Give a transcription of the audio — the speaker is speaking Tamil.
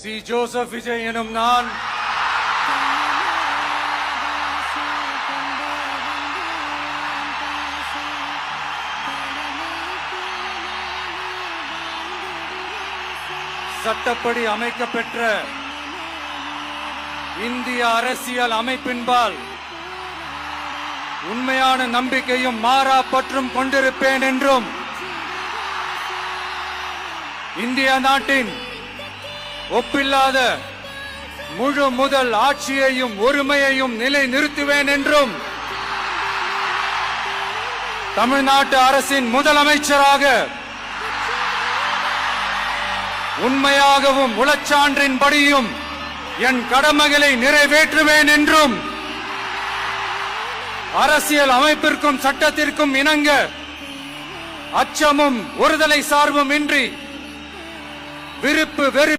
சி. ஜோசப் விஜய் எனும் நான் சட்டப்படி அமைக்கப்பெற்ற இந்திய அரசியல் அமைப்பின்பால் உண்மையான நம்பிக்கையும் மாறா பற்றும் கொண்டிருப்பேன் என்றும் இந்திய நாட்டின் ஒப்பில்லாத முழு முதல் ஆட்சியையும் ஒருமையையும் நிலை நிறுத்துவேன் என்றும் தமிழ்நாட்டு அரசின் முதலமைச்சராக உண்மையாகவும் உளச்சான்றின்படியும் என் கடமைகளை நிறைவேற்றுவேன் என்றும் அரசியல் அமைப்பிற்கும் சட்டத்திற்கும் இணங்க அச்சமும் ஒருதலை சார்பும் இன்றி விருப்பு வெறுப்பு